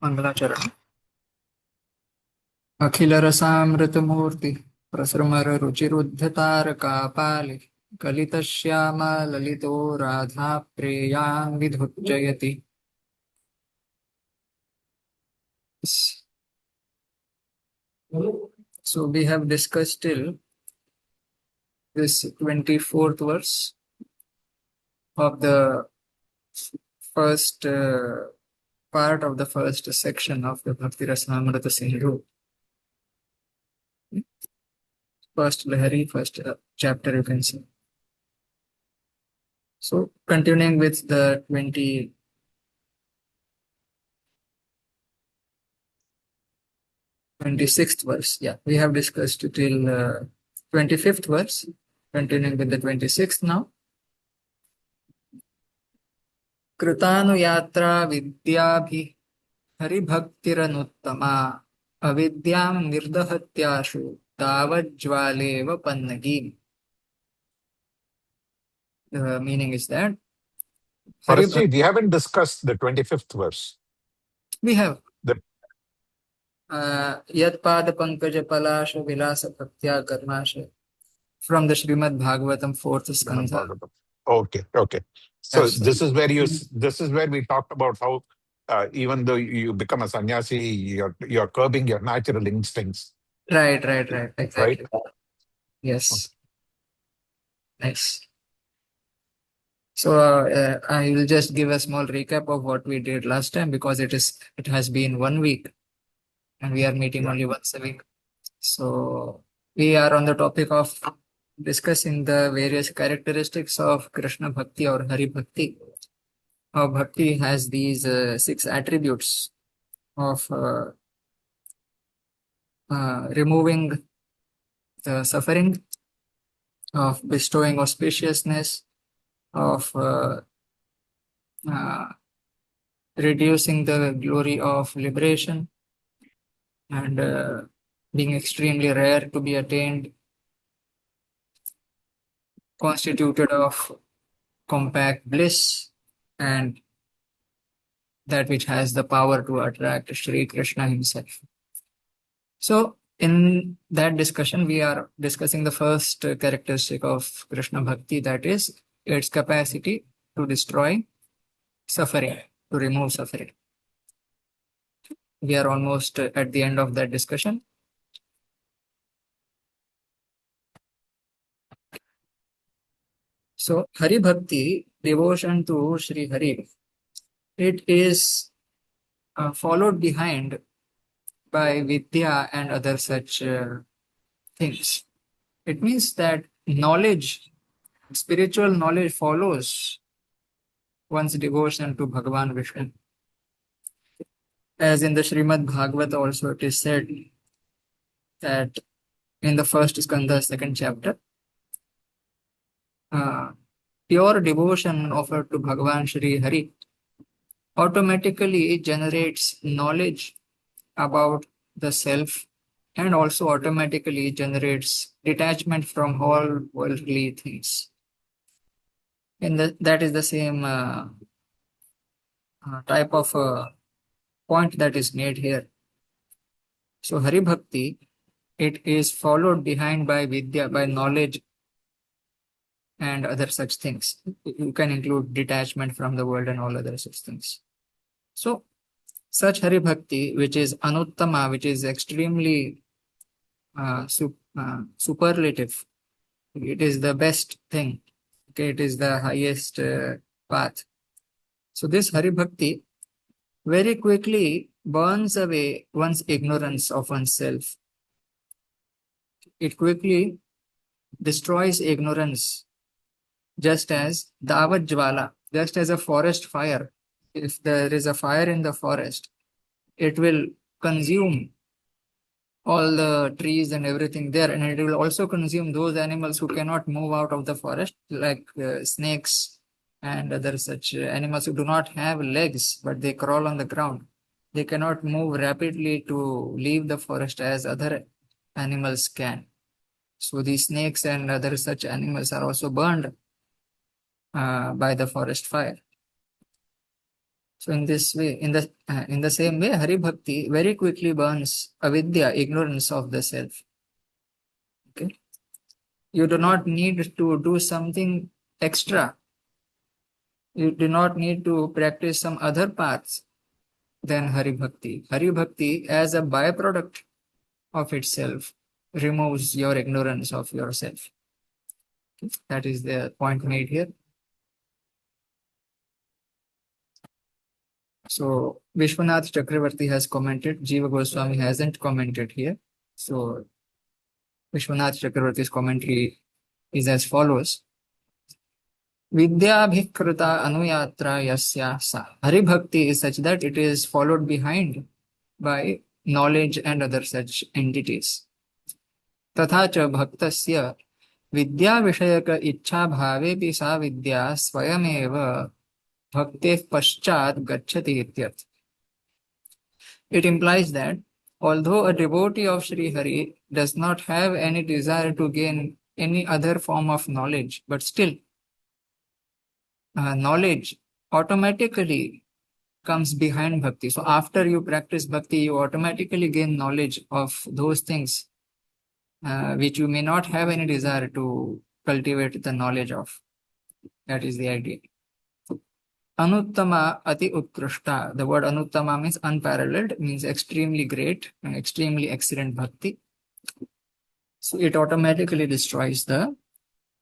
मंगलाचरण अखिल रसामृतमूर्ति प्रसृमर रुचिरुद्धतारकापालि कलितश्यामा ललितो Radha प्रेयान् विधुज्जयति. So we have discussed till this 24th verse of the first part of the first section of the Bhakti Rasamrita Sindhu. First Lahari, first chapter, you can say. So continuing with the 26th verse. Yeah, we have discussed till 25th verse. Continuing with the 26th now. कृतानुयात्रा विद्याभि हरिभक्तिरनुत्तमा अविद्यां निर्दहत्याशु तावज्ज्वालेव पन्नगी. The meaning is that Parasji, we haven't discussed the 25th verse. We have. The Yat Pada Pankaj Palasha Vilasa Bhaktya Karmasha from the Srimad Bhagavatam 4th skandha. Okay. So this is where we talked about how even though you become a sannyasi, you're curbing your natural instincts. Right. Exactly. Right? Yes. Nice. So I will just give a small recap of what we did last time because it has been 1 week and we are meeting only once a week. So we are on the topic of discussing the various characteristics of Krishna Bhakti or Hari Bhakti. How Bhakti has these 6 attributes of removing the suffering, of bestowing auspiciousness, of reducing the glory of liberation, and being extremely rare to be attained, constituted of compact bliss, and that which has the power to attract Sri Krishna himself. So in that discussion, we are discussing the first characteristic of Krishna Bhakti, that is its capacity to destroy suffering, to remove suffering. We are almost at the end of that discussion. So Hari Bhakti, devotion to Sri Hari, it is followed behind by Vidya and other such things. It means that knowledge, spiritual knowledge follows one's devotion to Bhagavan Vishnu. As in the Srimad Bhagavata also it is said that in the first skandha, second chapter, pure devotion offered to Bhagavan Shri Hari automatically generates knowledge about the self and also automatically generates detachment from all worldly things. And that is the same type of point that is made here. So Hari Bhakti, it is followed behind by Vidya, by knowledge and other such things. You can include detachment from the world and all other such things. So such Hari Bhakti, which is Anuttama, which is extremely superlative, it is the best thing. Okay, it is the highest path. So this Hari Bhakti very quickly burns away one's ignorance of oneself. It quickly destroys ignorance, just as Davat Jwala, just as a forest fire. If there is a fire in the forest, it will consume all the trees and everything there, and it will also consume those animals who cannot move out of the forest, like snakes and other such animals who do not have legs, but they crawl on the ground. They cannot move rapidly to leave the forest as other animals can. So these snakes and other such animals are also burned by the forest fire. So in this way, in the same way, Hari Bhakti very quickly burns avidya, ignorance of the self. Okay, you do not need to do something extra. You do not need to practice some other paths than Hari Bhakti. Hari Bhakti, as a byproduct of itself, removes your ignorance of yourself. Okay? That is the point made here. So Vishwanath Chakravarti has commented. Jiva Goswami hasn't commented here. So Vishwanath Chakravarti's commentary is as follows. Vidyabhikrita anuyatra yasya sa. Hari Bhakti is such that it is followed behind by knowledge and other such entities. तथा च भक्तस्य विद्या विषयक इच्छा भावेपि सा विद्या स्वयमेव भक्तेः पश्चात् गच्छति इत्यर्थ. It implies that although a devotee of Sri Hari does not have any desire to gain any other form of knowledge, but still knowledge automatically comes behind bhakti. So after you practice bhakti, you automatically gain knowledge of those things which you may not have any desire to cultivate the knowledge of. That is the idea. Anuttama ati utkrishta. The word anuttama means unparalleled, means extremely great and extremely excellent bhakti. So it automatically destroys the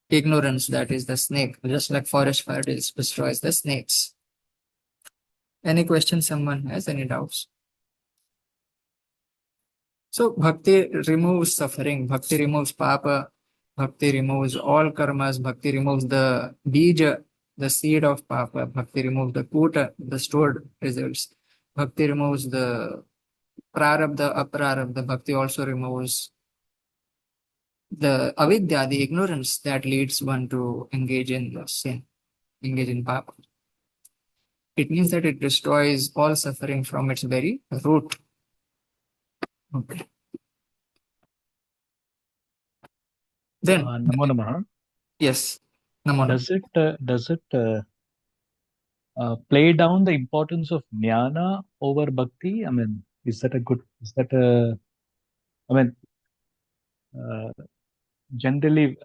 ignorance, that is the snake, just like forest fire destroys the snakes. Any questions someone has, any doubts? So bhakti removes suffering, bhakti removes papa, bhakti removes all karmas, bhakti removes the bija, the seed of papa, bhakti removes the kuta, the stored results, bhakti removes the prarabdha, aprarabdha, bhakti also removes the avidya, the ignorance that leads one to engage in the sin, engage in papa. It means that it destroys all suffering from its very root. Okay. Then, Namo Namaha. yes, Namo Namaha. Does it play down the importance of jnana over bhakti? I mean, I mean, generally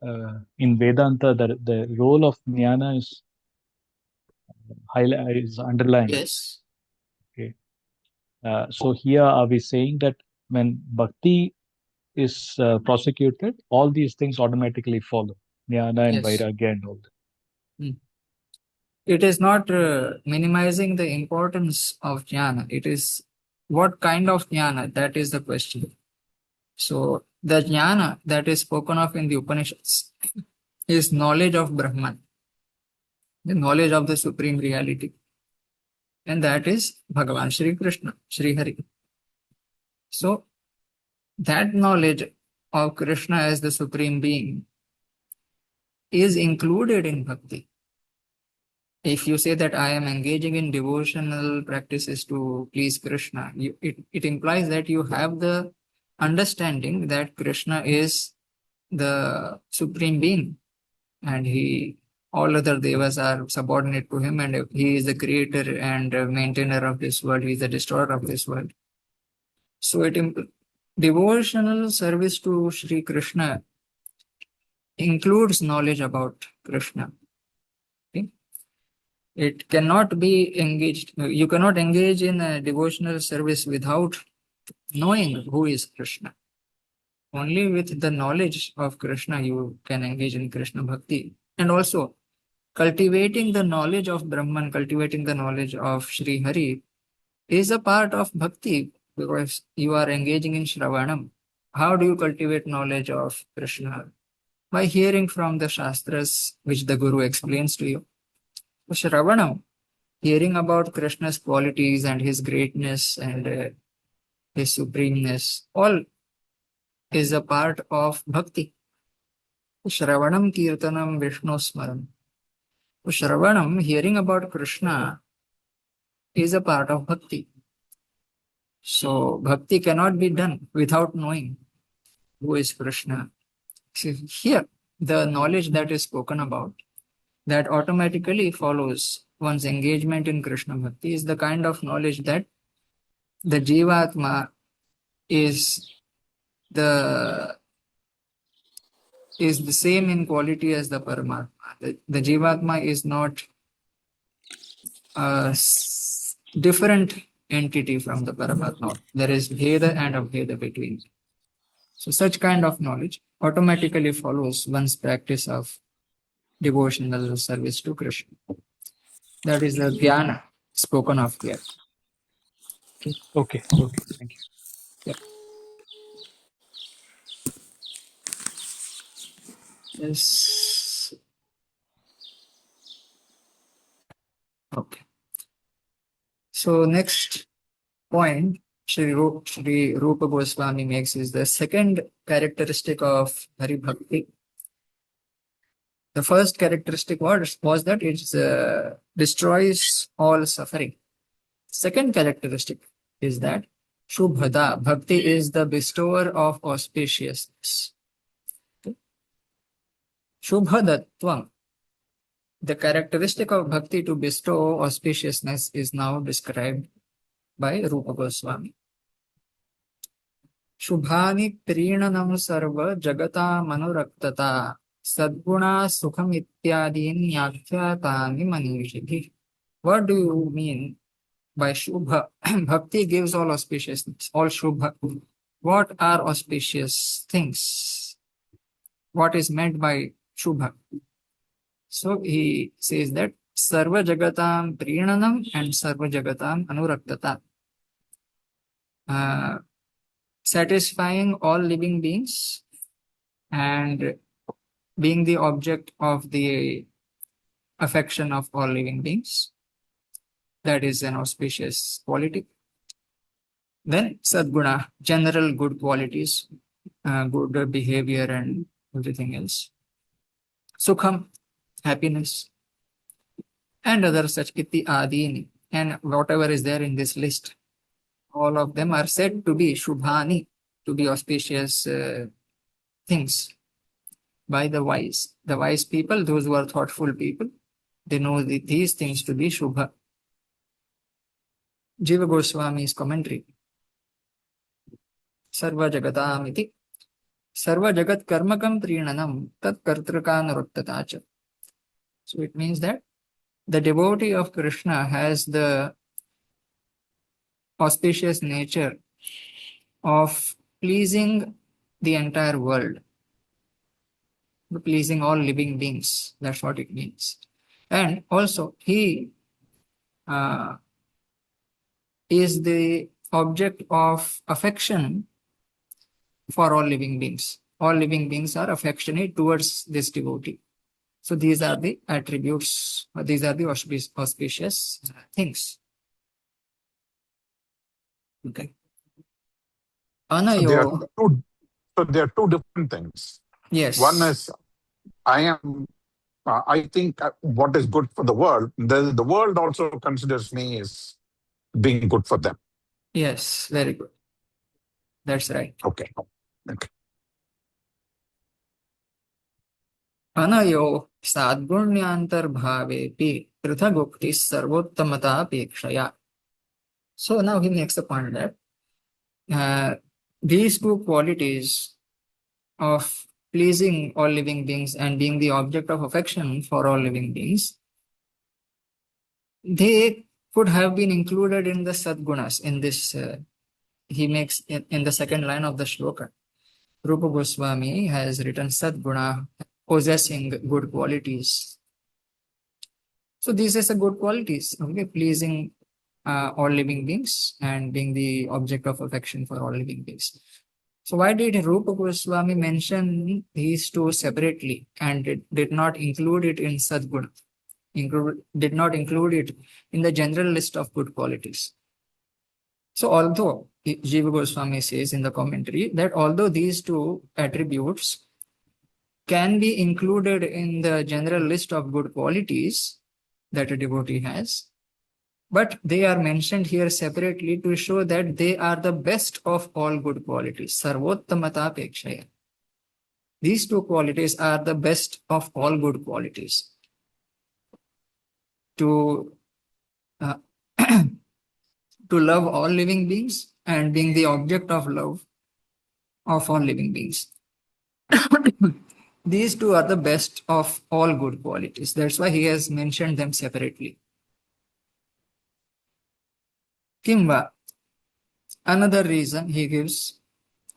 in Vedanta, the role of jnana is underlined. Yes. Okay. So here are we saying that when bhakti is prosecuted, all these things automatically follow. Jnana and Yes. vairagya and all that. It is not minimizing the importance of jnana. It is what kind of jnana, that is the question. So the jnana that is spoken of in the Upanishads is knowledge of Brahman, the knowledge of the Supreme Reality. And that is Bhagavan Shri Krishna, Shri Hari. So that knowledge of Krishna as the Supreme Being is included in bhakti. If you say that I am engaging in devotional practices to please Krishna, it implies that you have the understanding that Krishna is the Supreme Being and all other devas are subordinate to him, and he is the creator and maintainer of this world, he is the destroyer of this world. So devotional service to Sri Krishna includes knowledge about Krishna. Okay? It cannot be engaged, you cannot engage in a devotional service without knowing who is Krishna. Only with the knowledge of Krishna you can engage in Krishna Bhakti. And also, cultivating the knowledge of Brahman, cultivating the knowledge of Sri Hari is a part of Bhakti because you are engaging in Shravanam. How do you cultivate knowledge of Krishna? By hearing from the Shastras, which the Guru explains to you. So Shravanam, hearing about Krishna's qualities and his greatness and his supremeness, all is a part of Bhakti. Shravanam Kirtanam Vishnu Smaram. Shravanam, hearing about Krishna, is a part of Bhakti. So Bhakti cannot be done without knowing who is Krishna. See, here, the knowledge that is spoken about that automatically follows one's engagement in Krishna Bhakti is the kind of knowledge that the Jivatma is the same in quality as the Paramatma. The Jivatma is not a different entity from the Paramatma. There is Bheda and Abheda between. So such kind of knowledge automatically follows one's practice of devotional service to Krishna. That is the jnana spoken of here. Okay. Thank you. Yeah. Yes. Okay. So next point Shri Rupa Goswami makes is the second characteristic of Hari Bhakti. The first characteristic was that it destroys all suffering. Second characteristic is that Shubhada, Bhakti is the bestower of auspiciousness. Okay. Shubhadatvam, the characteristic of Bhakti to bestow auspiciousness is now described by Rupa Goswami. Shubhani Prinanam Sarva Jagata Manuraktata Sadguna Sukham Ityadin Yakhyatani Manishibhi. What do you mean by Shubha? Bhakti gives all auspiciousness, all Shubha. What are auspicious things? What is meant by Shubha? So he says that Sarva Jagatam Prinanam and Sarva Jagatam Anuraktata. Satisfying all living beings and being the object of the affection of all living beings. That is an auspicious quality. Then Sadguna, general good qualities, good behavior and everything else. Sukham, happiness, and other such iti adini, and whatever is there in this list. All of them are said to be Shubhani, to be auspicious things by the wise. The wise people, those who are thoughtful people, they know these things to be Shubha. Jiva Goswami's commentary. Sarva Jagatam iti. Sarva Jagat Karmakam Prinanam Tat Kartrakanuruktatacha. So it means that the devotee of Krishna has the auspicious nature of pleasing the entire world, pleasing all living beings. That's what it means. And also, he is the object of affection for all living beings. All living beings are affectionate towards this devotee. So these are the attributes, these are the auspicious things. Okay. Anayo. So there are two different things. Yes. One is I think what is good for the world, the world also considers me as being good for them. Yes, very good. That's right. Okay. Anayo sadgunyantarbhavepi prithagukti sarvottamata apekshaya. So now he makes the point that these two qualities of pleasing all living beings and being the object of affection for all living beings, they could have been included in the sadgunas. In this, he makes in the second line of the shloka. Rupa Goswami has written sadguna, possessing good qualities. So these are the good qualities, okay, pleasing all living beings and being the object of affection for all living beings. So why did Rupa Goswami mention these two separately and did not include it in Sadguna, did not include it in the general list of good qualities? So although Jiva Goswami says in the commentary that although these two attributes can be included in the general list of good qualities that a devotee has, but they are mentioned here separately to show that they are the best of all good qualities. Sarvottamata pekshaya. These two qualities are the best of all good qualities. to uh, to love all living beings and being the object of love of all living beings. These two are the best of all good qualities. That's why he has mentioned them separately. Kimva, another reason he gives,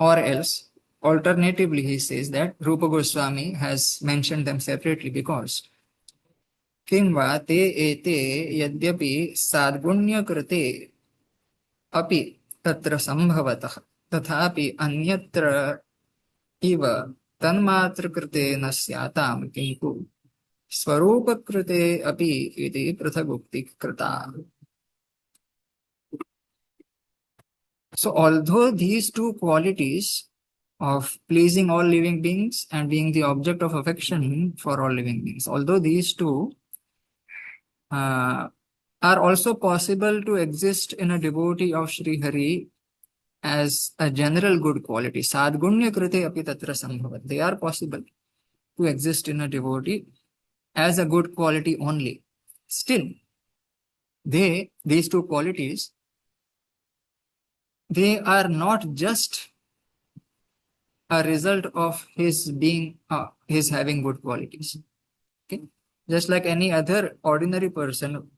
or else, alternatively, he says that Rupa Goswami has mentioned them separately because Kimva te ete yadyapi sadgunya krite api tatra sambhavatah tathapi anyatra इव तन्मात्रकृते न स्यातां किन्तु स्वरूपकृते अपि इति पृथगुक्ति कृता. So although these two qualities of pleasing all living beings and being the object of affection for all living beings, although these two are also possible to exist in a devotee of Sri Hari as a general good quality, sadgunya krite api tatra sambhavat, they are possible to exist in a devotee as a good quality only. Still, these two qualities, they are not just a result of his being, his having good qualities. Okay, just like any other ordinary person.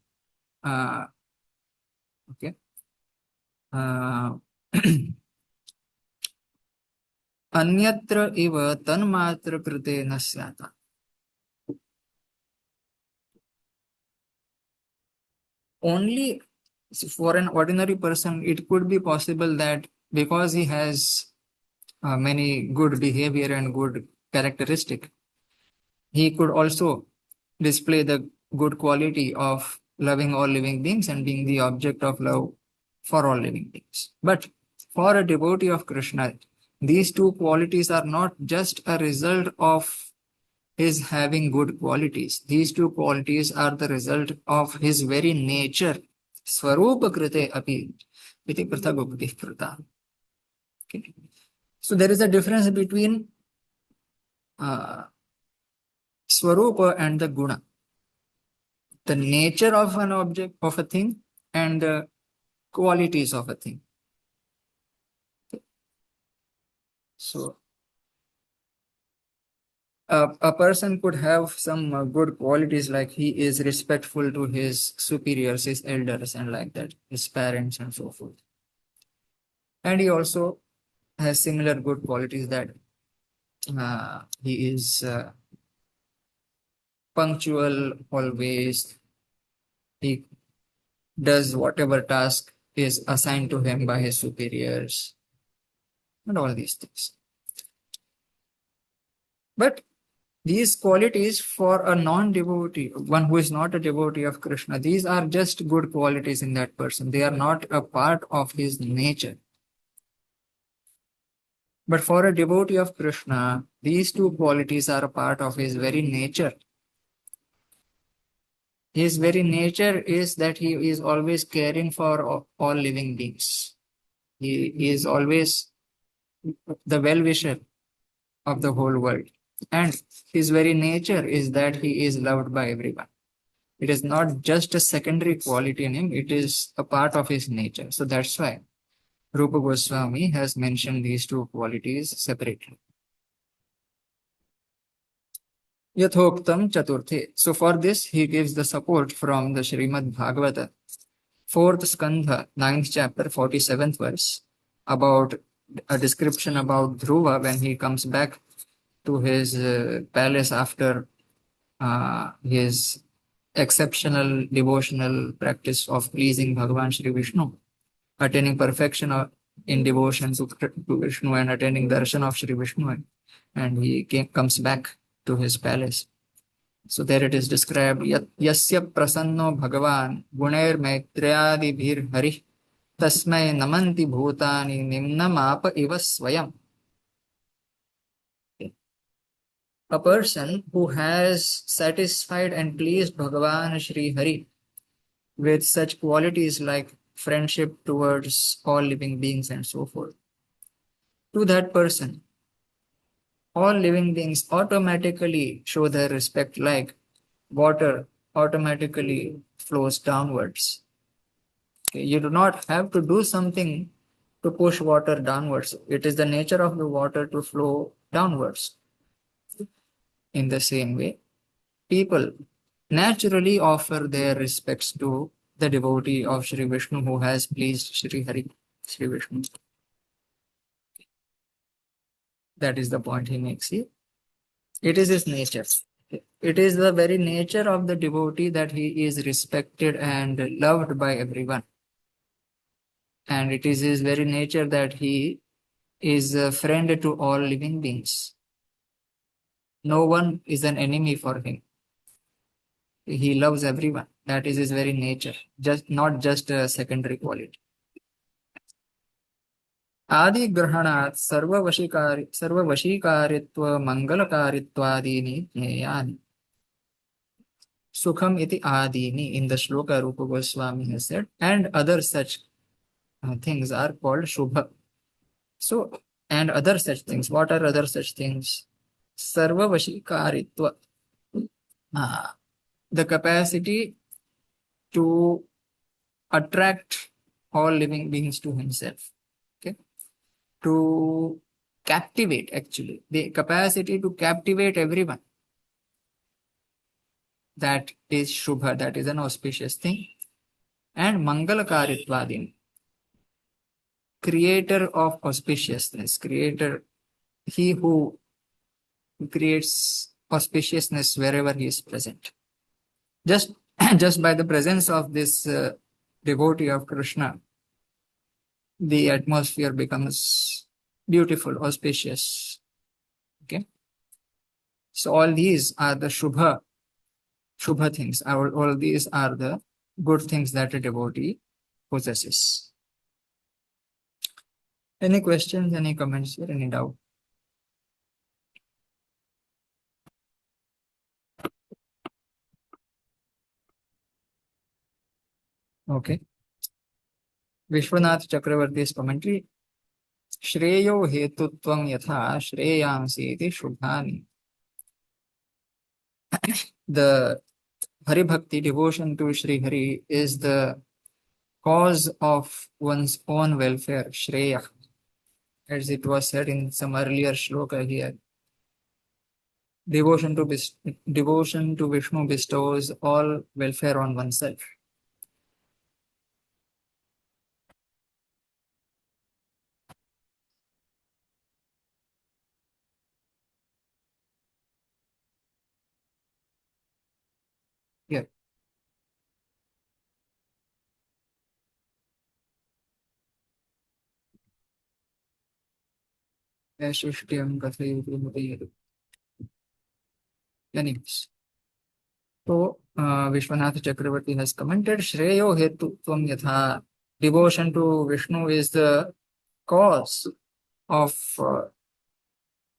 Okay. अन्यत्र इव तन्मात्र कृते न स्यात्. Only for an ordinary person, it could be possible that because he has many good behavior and good characteristic, he could also display the good quality of loving all living beings and being the object of love for all living beings. But for a devotee of Krishna, these two qualities are not just a result of his having good qualities. These two qualities are the result of his very nature. Swarupa krite api iti prithagukti krita. Okay. So there is a difference between Swarupa and the guna. The nature of an object, of a thing, and the qualities of a thing. So a person could have some good qualities, like he is respectful to his superiors, his elders, and like that, his parents, and so forth. And he also has similar good qualities that he is punctual always. He does whatever task is assigned to him by his superiors, and all these things. But these qualities for a non-devotee, one who is not a devotee of Krishna, these are just good qualities in that person. They are not a part of his nature. But for a devotee of Krishna, these two qualities are a part of his very nature. His very nature is that he is always caring for all living beings. He is always the well-wisher of the whole world. And his very nature is that he is loved by everyone. It is not just a secondary quality in him, it is a part of his nature. So that's why Rupa Goswami has mentioned these two qualities separately. Yathoktam Chaturthe. So for this, he gives the support from the Srimad Bhagavata, 4th Skandha, 9th chapter, 47th verse, about a description about Dhruva when he comes back to his palace after his exceptional devotional practice of pleasing Bhagavan Shri Vishnu, attaining perfection in devotion to Vishnu and attaining darshan of Shri Vishnu, and he comes back to his palace. So there it is described, Yasya prasanno Bhagavan gunair maitrayadi bhir hari tasmai namanti bhutani nimnamapa iva swayam. A person who has satisfied and pleased Bhagavan Shri Hari with such qualities like friendship towards all living beings and so forth, to that person, all living beings automatically show their respect, like water automatically flows downwards. Okay? You do not have to do something to push water downwards. It is the nature of the water to flow downwards. In the same way, people naturally offer their respects to the devotee of Sri Vishnu who has pleased Sri Hari, Sri Vishnu. That is the point he makes here. It is his nature. It is the very nature of the devotee that he is respected and loved by everyone. And it is his very nature that he is a friend to all living beings. No one is an enemy for him. He loves everyone. That is his very nature, not just a secondary quality. आदि ग्रहणात् सर्ववशीकारित्व मंगलकारित्वादीनि ज्ञेयानि. Sukham iti adini, in the shloka Rupa Goswami has said, and other such things are called Shubha. So, and other such things. What are other such things? Sarva Vashikaritva. The capacity to attract all living beings to himself. Okay? To captivate, actually. The capacity to captivate everyone. That is Shubha, that is an auspicious thing. And Mangalakaritvadim, creator of auspiciousness, creator, he who creates auspiciousness wherever he is present. Just by the presence of this devotee of Krishna, the atmosphere becomes beautiful, auspicious. Okay. So all these are the Shubha things. All these are the good things that a devotee possesses. Any questions, any comments here, any doubt? Okay. Vishwanath Chakravarti's commentary. Shreyo hetutvam yatha shreyamsi iti shubhani. The Hari Bhakti, devotion to Sri Hari, is the cause of one's own welfare, Shreya, as it was said in some earlier shloka here. Devotion to Vishnu bestows all welfare on oneself. Yeah. Anyways. So, Vishwanath Chakravarti has commented, Shreyo hetu tvam yatha. Devotion to Vishnu is the cause of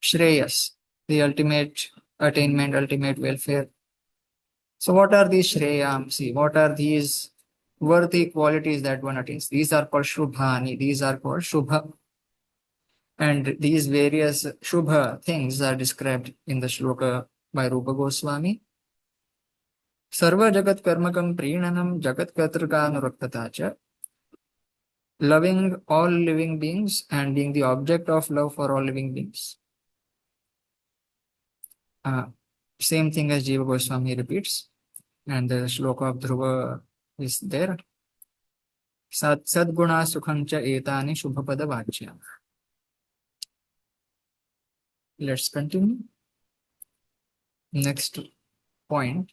Shreyas, the ultimate attainment, ultimate welfare. So, what are these Shreyamsi? What are these worthy qualities that one attains? These are called Shubhani. These are called Shubha. And these various Shubha things are described in the shloka by Rupa Goswami. Sarva Jagat Karmakam Preenanam Jagat Katrikanuraktacha. Loving all living beings and being the object of love for all living beings. Same thing as Jiva Goswami repeats, and the shloka of Dhruva is there. Sadguna Sukhancha Etani Shubhapada Vachya. Let's continue. Next point.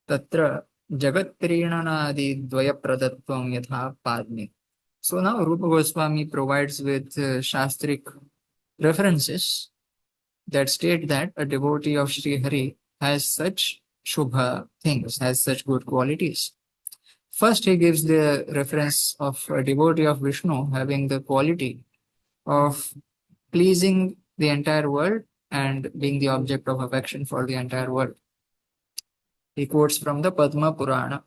Tatra Jagat Priyananadi Dvaya Pradatvam Yatha Padmi. So now Rupa Goswami provides with Shastric references that state that a devotee of Sri Hari has such Shubha things, has such good qualities. First, he gives the reference of a devotee of Vishnu having the quality of pleasing the entire world and being the object of affection for the entire world. He quotes from the Padma Purana.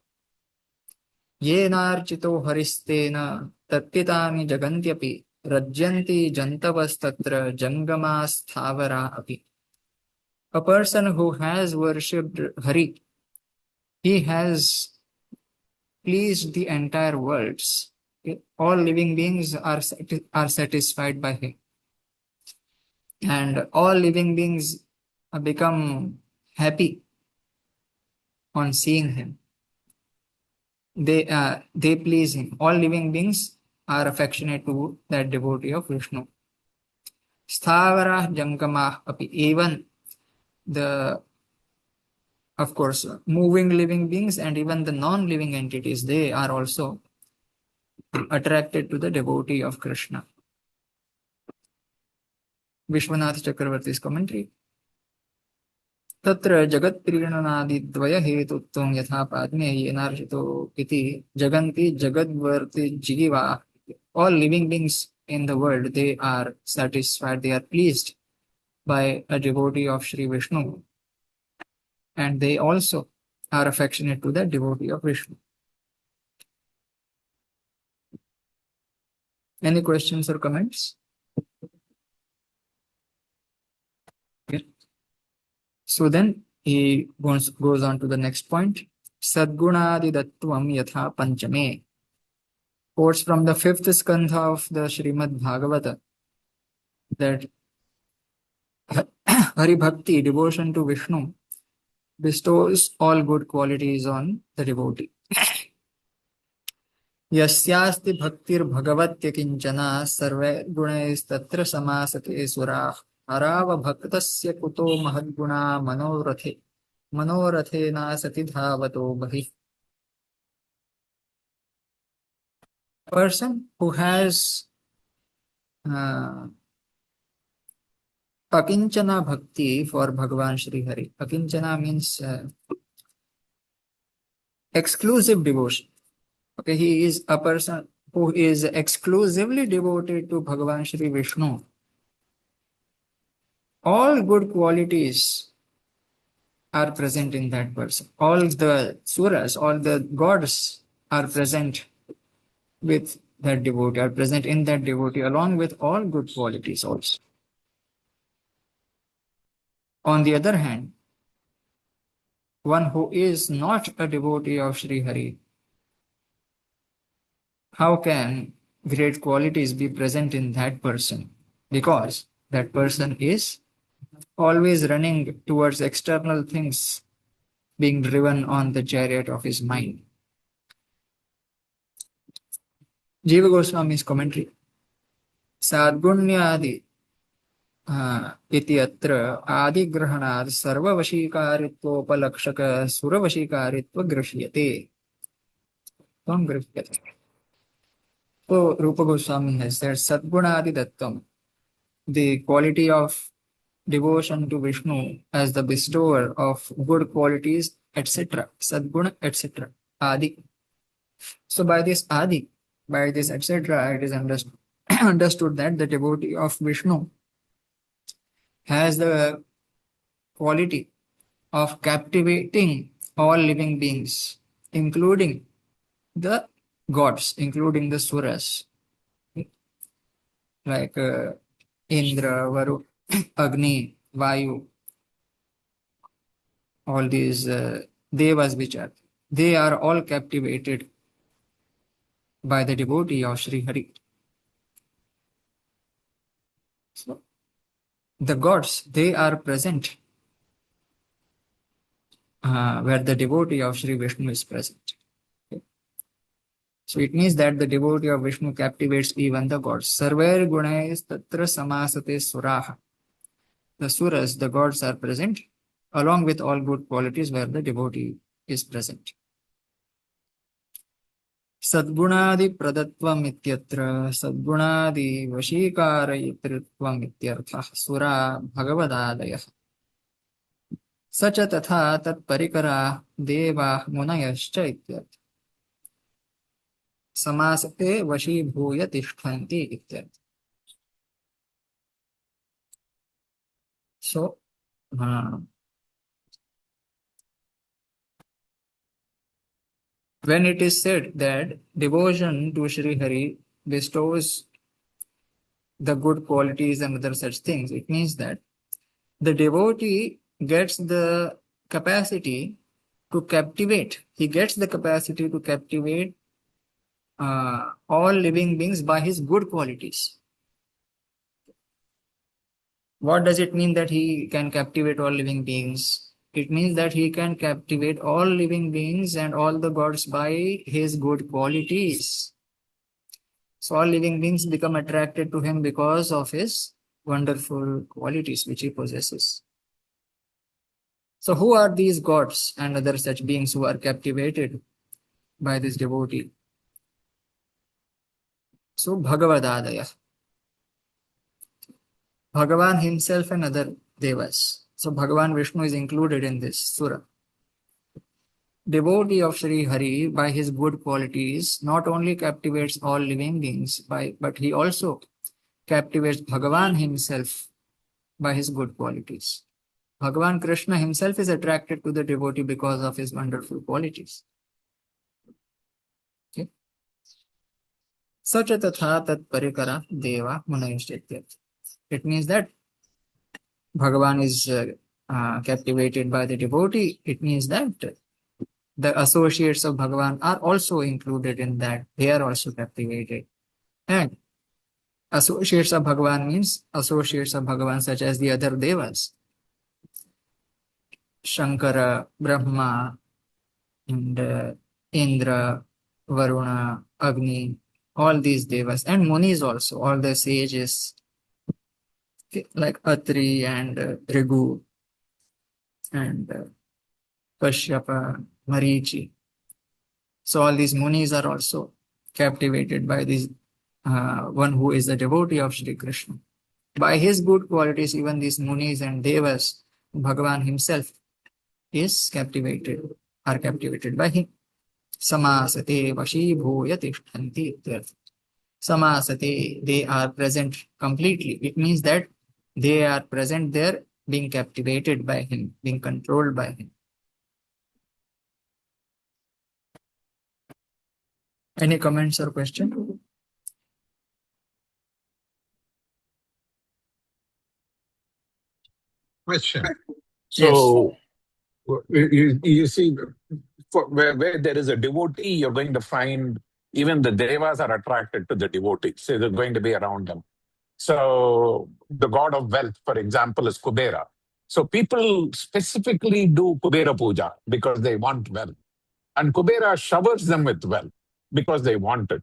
Yenarchito haristena tatpitami jagantyapi rajyanti jantavastatra jangamas thavara api. A person who has worshipped Hari he has pleased the entire worlds. All living beings are satisfied by him, and all living beings become happy on seeing him. They please him. All living beings are affectionate to that devotee of Vishnu. Sthavara Jankamah api, even the, of course, moving living beings and even the non-living entities, they are also attracted to the devotee of Krishna. Vishwanath Chakravarti's commentary. तत्र जगत्प्रीणनादिद्वय हेतुत्वं यथा पाद्मेयेनार्चितो इति जगन्ति जगद्वर्ति जीवा. All living beings in the world, they are satisfied, they are pleased by a devotee of Sri Vishnu, and they also are affectionate to the devotee of Vishnu. Any questions or comments? Okay. So then he goes on to the next point. Sadgunadidattvam yatha panchame. Quotes from the fifth skandha of the Srimad Bhagavata that Hari Bhakti, devotion to Vishnu, bestows all good qualities on the devotee. Yasyasti bhaktir bhagavatya kinchana sarve gunaiस्तत्र samasate surah arava bhaktasya kuto mahadguna manorathena sati dhavato bhahi. A person who has akinchana bhakti for Bhagavan Shri Hari. Akinchana means exclusive devotion. Okay, he is a person who is exclusively devoted to Bhagavan Shri Vishnu. All good qualities are present in that person. All the suras, all the gods are present with that devotee, are present in that devotee, along with all good qualities also. On the other hand, one who is not a devotee of Sri Hari, how can great qualities be present in that person? Because that person is always running towards external things, being driven on the chariot of his mind. Jiva Goswami's commentary. Sadgunyadi इति अत्र आदिग्रहणात् सर्ववशीकारित्वोपलक्षक सुरवशीकारित्व गृह्यते. So Rupa Goswami has said Sadgunadi Dattam, the quality of devotion to Vishnu as the bestower of good qualities, etc. Sadguna, etc. Adi. So by this Adi, by this etc., it is understood that the devotee of Vishnu has the quality of captivating all living beings, including the gods, including the suras, like Indra, Varu, Agni, Vayu, all these devas which are, they are all captivated by the devotee of Sri Hari. So, the gods, they are present where the devotee of Sri Vishnu is present. Okay. So it means that the devotee of Vishnu captivates even the gods. Sarver gunais tatra samasate suraha. The suras, the gods are present along with all good qualities where the devotee is present. Sadgunadi pradatvam ityatra sadgunadi vashikarayitrutvam ityarthah sura bhagavadadayah. Sacha tatha tat parikara deva munayascha ityarthah. Samasate vashibhuya tishthanti ityarthah. So, when it is said that devotion to Sri Hari bestows the good qualities and other such things, it means that the devotee gets the capacity to captivate. He gets the capacity to captivate all living beings by his good qualities. What does it mean that he can captivate all living beings? It means that he can captivate all living beings and all the gods by his good qualities. So all living beings become attracted to him because of his wonderful qualities which he possesses. So who are these gods and other such beings who are captivated by this devotee? So Bhagavadadaya. Bhagavan himself and other devas. So Bhagavan Vishnu is included in this surah. Devotee of Sri Hari by his good qualities not only captivates all living beings but he also captivates Bhagavan himself by his good qualities. Bhagavan Krishna himself is attracted to the devotee because of his wonderful qualities. Okay. Sacha tatha tat parikara deva munayishtetya. It means that Bhagavan is captivated by the devotee. It means that the associates of Bhagavan are also included in that. They are also captivated. And associates of Bhagavan means associates of Bhagavan such as the other devas. Shankara, Brahma, and Indra, Varuna, Agni, all these devas, and Munis also, all the sages, okay, like Atri and Rigu and Kashyapa, Marichi. So all these Munis are also captivated by this one who is the devotee of Sri Krishna. By his good qualities, even these Munis and Devas, Bhagavan himself are captivated by him. Samasate vashibhuya tishtanti ityartha. Samasate, they are present completely. It means that they are present there, being captivated by him, being controlled by him. Any comments or question? Question. So you see, where there is a devotee, you're going to find even the devas are attracted to the devotees. So they're going to be around them. So the god of wealth, for example, is Kubera. So people specifically do Kubera Puja because they want wealth. And Kubera showers them with wealth because they want it.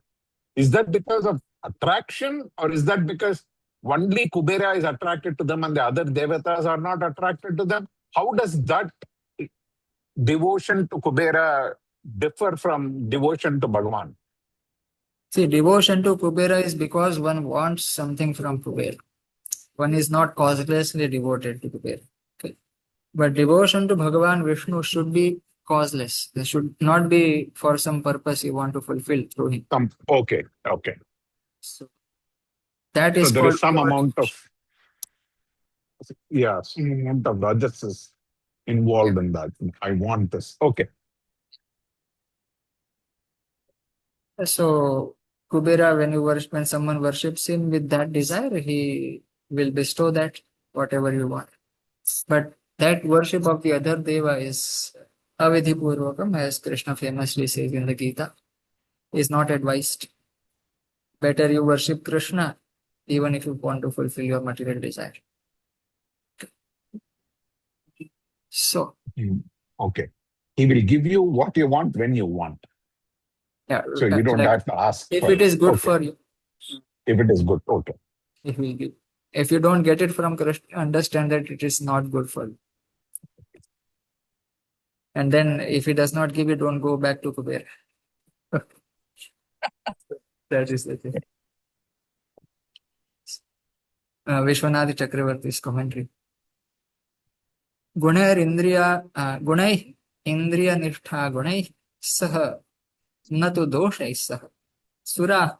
Is that because of attraction, or is that because only Kubera is attracted to them and the other devatas are not attracted to them? How does that devotion to Kubera differ from devotion to Bhagavan? See, devotion to Kubera is because one wants something from Kubera. One is not causelessly devoted to Kubera. Okay. But devotion to Bhagavan Vishnu should be causeless. It should not be for some purpose you want to fulfill through him. Okay. So that is So there called is some amount of some amount of rajas is involved in that. I want this. Okay. So Kubera, when someone worships him with that desire, he will bestow that whatever you want. But that worship of the other deva is avidhi purvakam, as Krishna famously says in the Gita, is not advised. Better you worship Krishna even if you want to fulfill your material desire. So okay, he will give you what you want when you want. yeah, So you don't have to ask if for it is good okay. for you. If it is good, okay. It will give. If you don't get it from Krishna, understand that it is not good for you. And then if he does not give you, don't go back to Kubera. That is the thing. Vishwanath Chakravarti's commentary. Gunair gunai indriya nishtha gunai sah natu doshai sah sura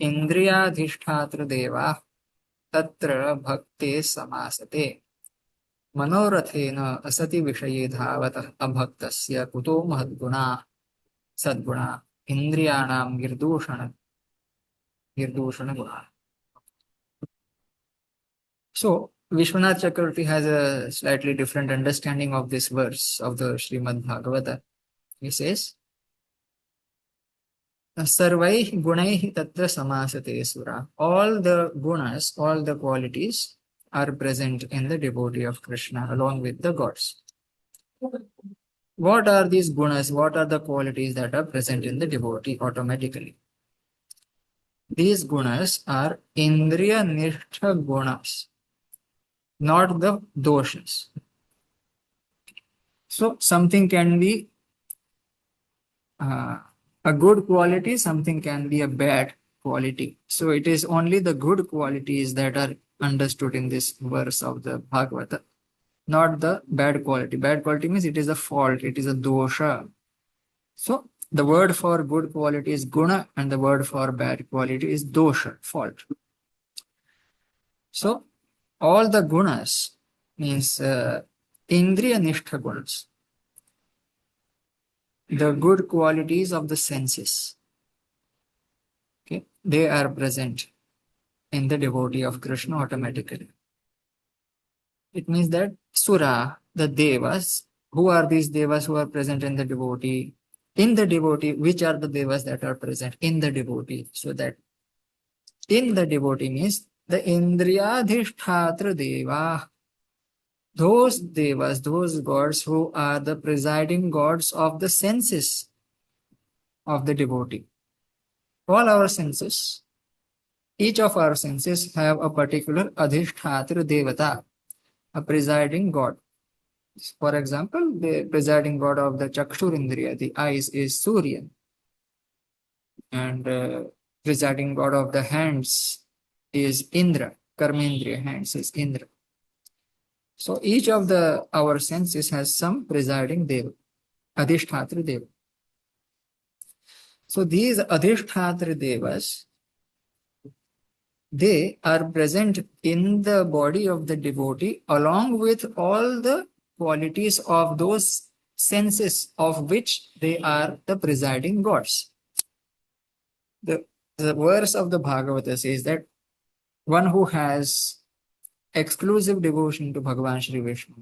indriyadhishtatra deva tatra bhakte samasate मनोरथेन असति विषये धावतः अभक्तस्य कुतो महद्गुणा सद्गुणा इंद्रियाणां निर्दूषण गुणा. So Vishwanath Chakravarti has a slightly different understanding of this verse of the Srimad Bhagavata. He says, Sarvaih gunaih tatra samasate sura. All the gunas, all the qualities are present in the devotee of Krishna along with the gods. What are these gunas? What are the qualities that are present in the devotee automatically? These gunas are indriya nishtha gunas, not the doshas. So something can be a good quality, something can be a bad quality. So it is only the good qualities that are understood in this verse of the Bhagavata, not the bad quality. Bad quality means it is a fault, it is a dosha. So the word for good quality is guna and the word for bad quality is dosha, fault. So all the gunas means indriya nishtha gunas, the good qualities of the senses. Okay, they are present in the devotee of Krishna automatically. It means that Sura, the Devas, who are these Devas who are present in the devotee? In the devotee, which are the Devas that are present in the devotee? So that in the devotee means the Indriyadhisthatra Deva, those Devas, those gods who are the presiding gods of the senses of the devotee. All our senses, each of our senses have a particular Adhisthatra Devata, a presiding god. For example, the presiding god of the Chakshurindriya, the eyes, is Surya, and presiding god of the hands is Indra, Karmendriya, hands is Indra. So each of our senses has some presiding deva, Adhisthatra Deva. So these Adhisthatra Devas, they are present in the body of the devotee along with all the qualities of those senses of which they are the presiding gods. The verse of the Bhagavata says that one who has exclusive devotion to Bhagavan Shri Vishnu,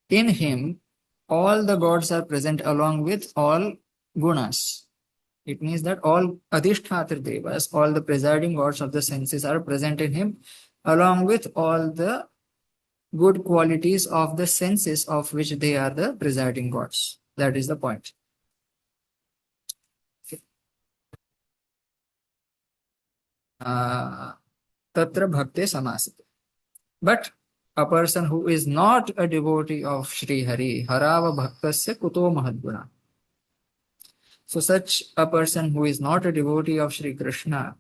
in him all the gods are present along with all gunas. It means that all Adhisthatra Devas, all the presiding gods of the senses are present in him, along with all the good qualities of the senses of which they are the presiding gods. That is the point. Tatra bhakte samasite. But a person who is not a devotee of Sri Hari, harava bhaktasya kuto mahadguna. So such a person who is not a devotee of Sri Krishna,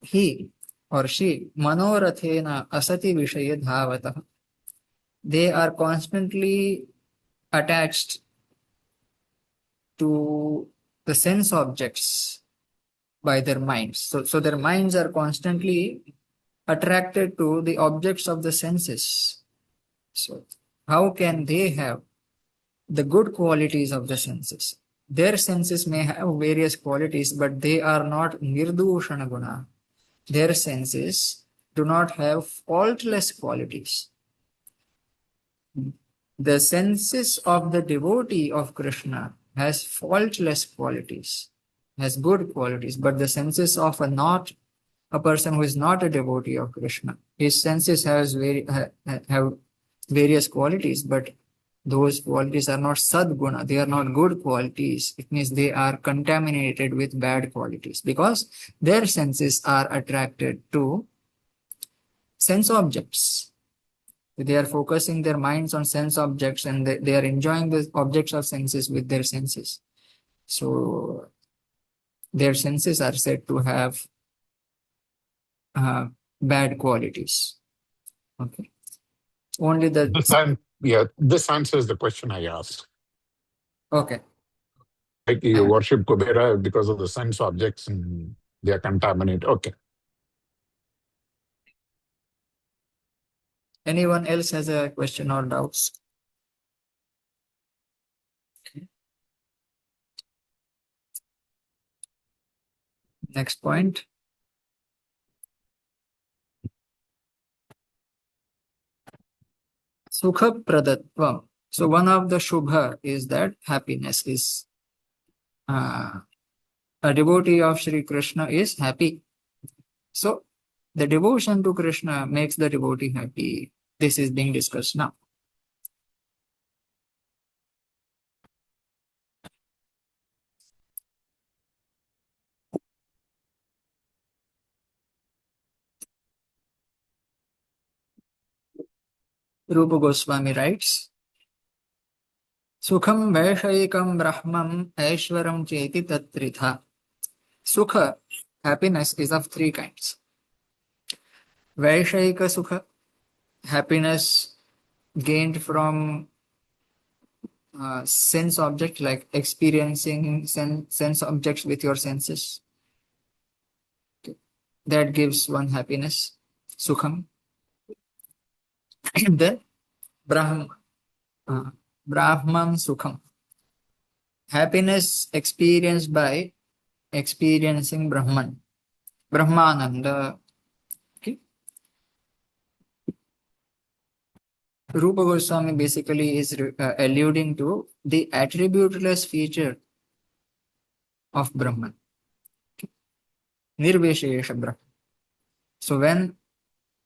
he or she manorathena asati vishaye dhavatah. They are constantly attached to the sense objects by their minds. So their minds are constantly attracted to the objects of the senses. So how can they have the good qualities of the senses? Their senses may have various qualities, but they are not nirdushana guna. Their senses do not have faultless qualities. The senses of the devotee of Krishna has faultless qualities, has good qualities, but the senses of a person who is not a devotee of Krishna, his senses have various qualities, but those qualities are not sadguna, they are not good qualities. It means they are contaminated with bad qualities because their senses are attracted to sense objects. They are focusing their minds on sense objects and they are enjoying the objects of senses with their senses. So their senses are said to have bad qualities. Okay. Only the This answers the question I asked. okay. Like you worship Kubera because of the sense objects and they are contaminated. Okay. Anyone else has a question or doubts? Okay. Next point. Sukha pradatvam. So one of the shubha is that happiness is a devotee of Sri Krishna is happy. So the devotion to Krishna makes the devotee happy. This is being discussed now. Rupa Goswami writes, Sukham Vaishayikam Brahmam Aishwaram Cheti Tatritha. Sukha, happiness, is of three kinds. Vaishayika Sukha, happiness gained from sense object, like experiencing sense objects with your senses. That gives one happiness, Sukham. Then Brahman, Brahman Sukham, happiness experienced by experiencing Brahman, Brahmananda. Okay. Rupa Goswami basically is alluding to the attributeless feature of Brahman, Nirveshesha Brahman. So when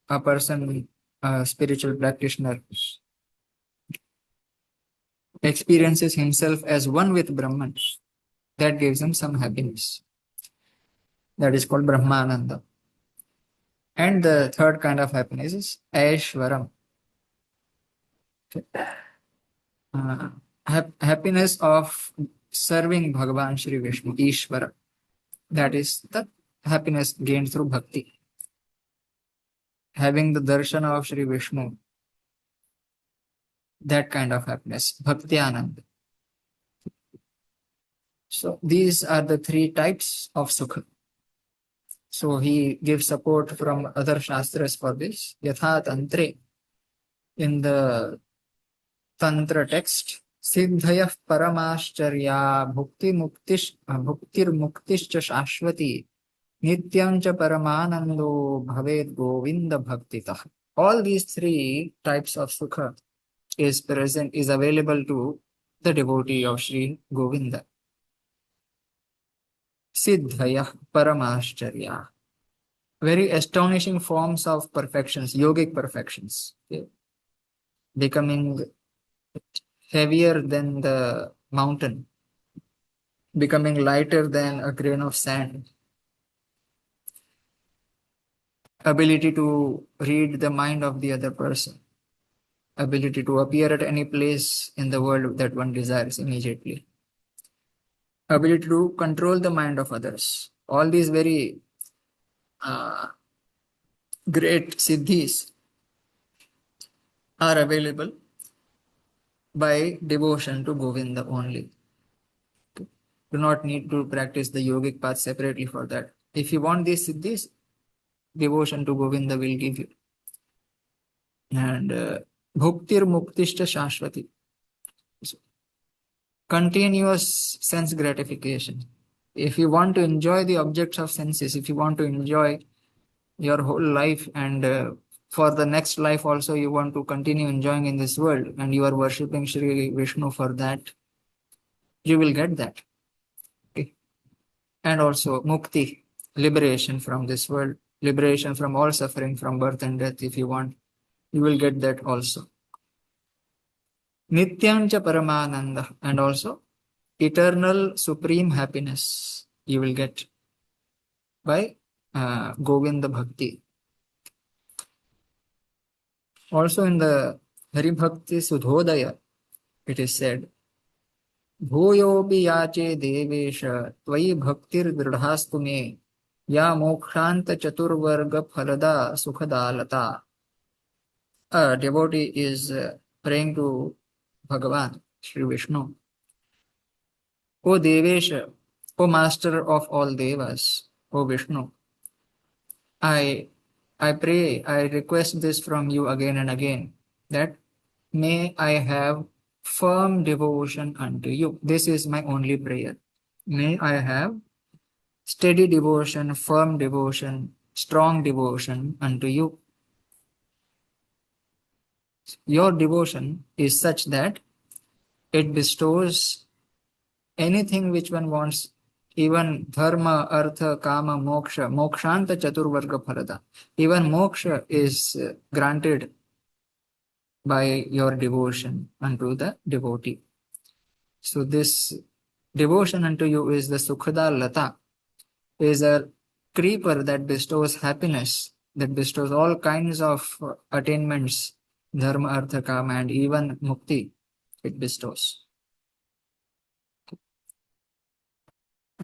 a person, a spiritual practitioner, experiences himself as one with Brahman, that gives him some happiness. That is called Brahmananda. And the third kind of happiness is Aishwaram. Happiness of serving Bhagavan Shri Vishnu, Ishvara. That is the happiness gained through bhakti. Having the darshana of Shri Vishnu, that kind of happiness, Bhakti Anand. So these are the three types of sukha. So he gives support from other shastras for this. Yatha Tantre, in the Tantra text, Siddhayah Paramashcharya Bhuktir Muktischa Shashwati Nityam cha Paramanando Bhaved Govinda Bhaktitah. All these three types of sukha is available to the devotee of Sri Govinda. Siddhayah Paramashcharya. Very astonishing forms of perfections, yogic perfections. Okay. Becoming heavier than the mountain, becoming lighter than a grain of sand, ability to read the mind of the other person, ability to appear at any place in the world that one desires immediately, ability to control the mind of others. All these very great siddhis are available by devotion to Govinda only. Do not need to practice the yogic path separately for that. If you want these siddhis, devotion to Govinda will give you. And Bhuktir Muktishta Shashwati. So, continuous sense gratification. If you want to enjoy the objects of senses, if you want to enjoy your whole life, and for the next life also you want to continue enjoying in this world, and you are worshipping Shri Vishnu for that, you will get that. Okay. And also Mukti, liberation from this world, liberation from all suffering from birth and death. If you want, you will get that also. Nityamcha Paramananda, and also eternal supreme happiness you will get by Govinda Bhakti. Also in the Hari Bhakti Sudhodaya, it is said, Bhuyopi yache devesha tvayi bhaktir dridhastu me ya mokshanta chaturvarga phalada sukhadalata. A devotee is praying to Bhagavan, Shri Vishnu. O Devesha, O Master of all Devas, O Vishnu, I pray, I request this from you again and again, that may I have firm devotion unto you. This is my only prayer. May I have steady devotion, firm devotion, strong devotion unto you. Your devotion is such that it bestows anything which one wants, even dharma, artha, kama, moksha, mokshanta chaturvarga phalada. Even moksha is granted by your devotion unto the devotee. So this devotion unto you is the Sukhada Lata, is a creeper that bestows happiness, that bestows all kinds of attainments, dharma, artha, kama, and even mukti it bestows.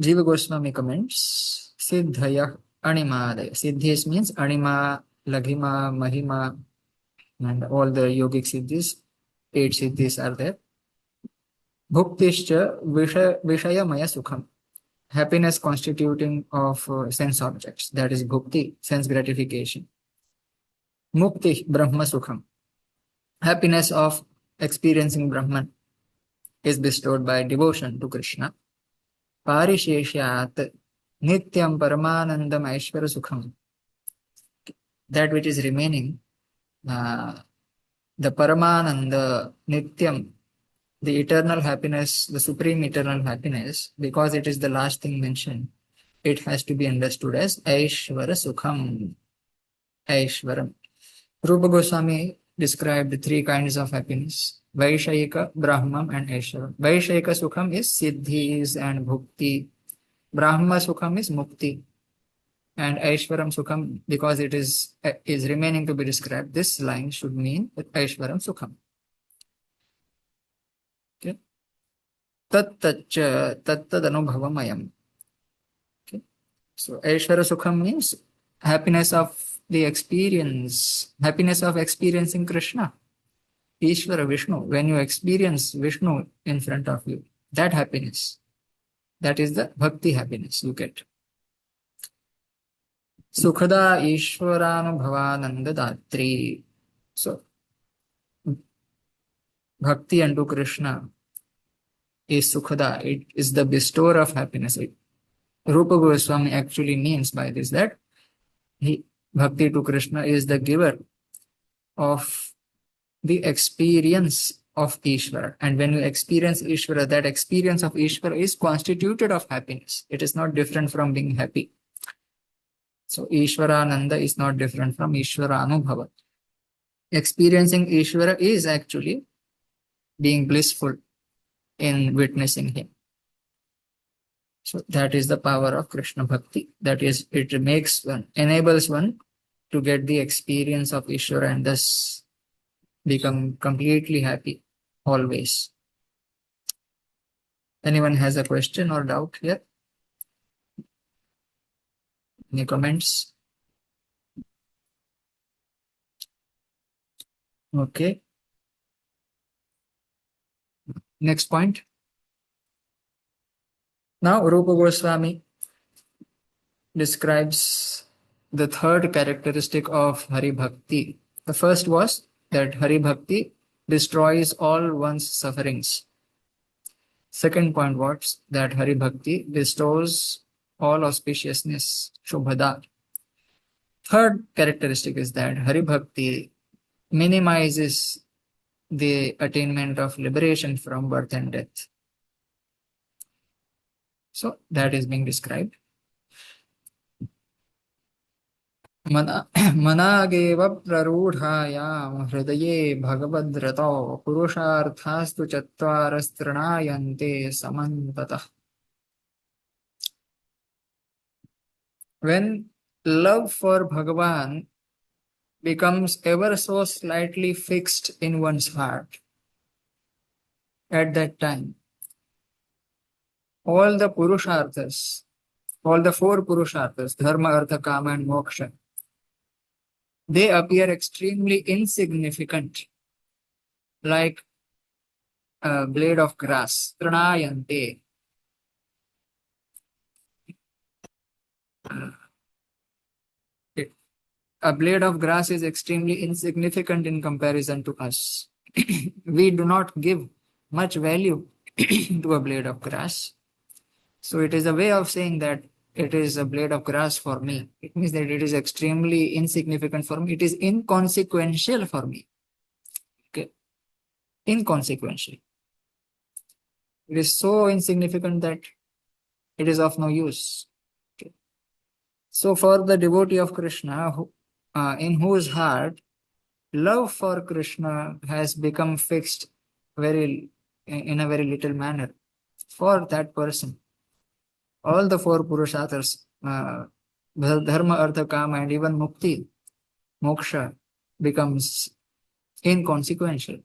Jiva Goswami comments, Siddhaya Animadaya. Siddhis means Anima, Laghima, Mahima, and all the yogic siddhis. 8 siddhis are there. Bhuktischa Vishayamaya Sukham. Happiness constituting of sense objects. That is bhukti, sense gratification. Mukti, Brahma Sukham. Happiness of experiencing Brahman is bestowed by devotion to Krishna. Parisheshyat Nityam Paramanandam Aishvara Sukham. That which is remaining, the Paramananda Nityam, the eternal happiness, the supreme eternal happiness, because it is the last thing mentioned, it has to be understood as Aishvara Sukham. Aishvaram. Rupa Goswami described 3 kinds of happiness: Vaishayika, Brahmam, and Aishvaram. Vaishayika Sukham is Siddhis and Bhukti. Brahma Sukham is Mukti. And Aishvaram Sukham, because it is remaining to be described, this line should mean Aishvaram Sukham. Okay. Tattacha tattad anubhavamayam. Okay. So Aishvara Sukham means happiness of the experience, happiness of experiencing Krishna, Ishvara Vishnu. When you experience Vishnu in front of you, that happiness, that is the bhakti happiness you get. Sukhada Ishvaranubhavananda Datri. So bhakti unto Krishna is Sukhada. It is the bestower of happiness. Rupa Goswami actually means by this that bhakti to Krishna is the giver of the experience of Ishvara. And when you experience Ishvara, that experience of Ishvara is constituted of happiness. It is not different from being happy. So Ishvarananda is not different from Ishvaranubhava. Experiencing Ishvara is actually being blissful in witnessing him. So that is the power of Krishna Bhakti. That is, it enables one to get the experience of Ishvara and thus become completely happy always. Anyone has a question or doubt here? Any comments? Okay. Next point. Now Rupa Goswami describes the 3rd characteristic of Hari Bhakti. The first was that Hari Bhakti destroys all one's sufferings. Second point was that Hari Bhakti bestows all auspiciousness, Shubhada. Third characteristic is that Hari Bhakti minimizes the attainment of liberation from birth and death. So that is being described. Manageva prarudhayam hridaye bhagavadrato purusharthastu chattvarastranayante samantatah. When love for Bhagavan becomes ever so slightly fixed in one's heart, at that time, all the purusharthas, all the 4 purusharthas, dharma, artha, kama, and moksha, they appear extremely insignificant, like a blade of grass. Tranayante. A blade of grass is extremely insignificant in comparison to us. We do not give much value to a blade of grass. So it is a way of saying that it is a blade of grass for me. It means that it is extremely insignificant for me. It is inconsequential for me. inconsequential. It is so insignificant that it is of no use. Okay. So for the devotee of Krishna, in whose heart love for Krishna has become fixed in a very little manner, for that person, all the four Purusharthas, Dharma, Artha, Kama, and even Mukti, Moksha, becomes inconsequential.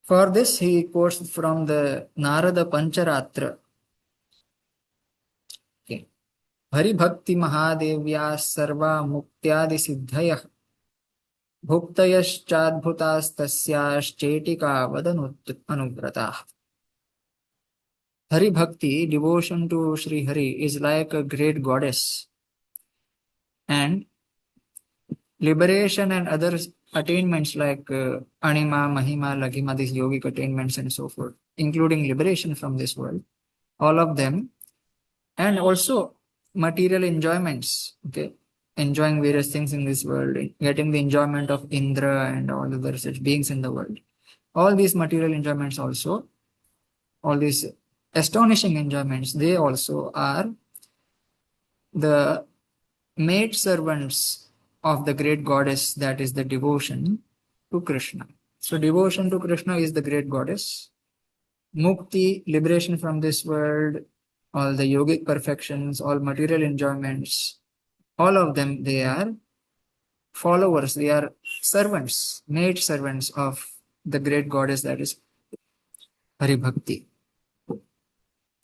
For this, he quotes from the Narada Pancharatra. Okay. Hari Bhakti Mahadevya Sarva Muktyadi Siddhaya Bhuktayaschaddhutastasyaschetika Vadanutranuvratah. Hari Bhakti, devotion to Sri Hari, is like a great goddess, and liberation and other attainments like Anima, Mahima, Laghima, these yogic attainments and so forth, including liberation from this world, all of them, and also material enjoyments, okay, enjoying various things in this world, getting the enjoyment of Indra and all the other such beings in the world. All these material enjoyments also, all these astonishing enjoyments, they also are the maid servants of the great goddess, that is the devotion to Krishna. So devotion to Krishna is the great goddess. Mukti, liberation from this world, all the yogic perfections, all material enjoyments, all of them, they are followers, they are servants, maid servants of the great goddess, that is Hari Bhakti.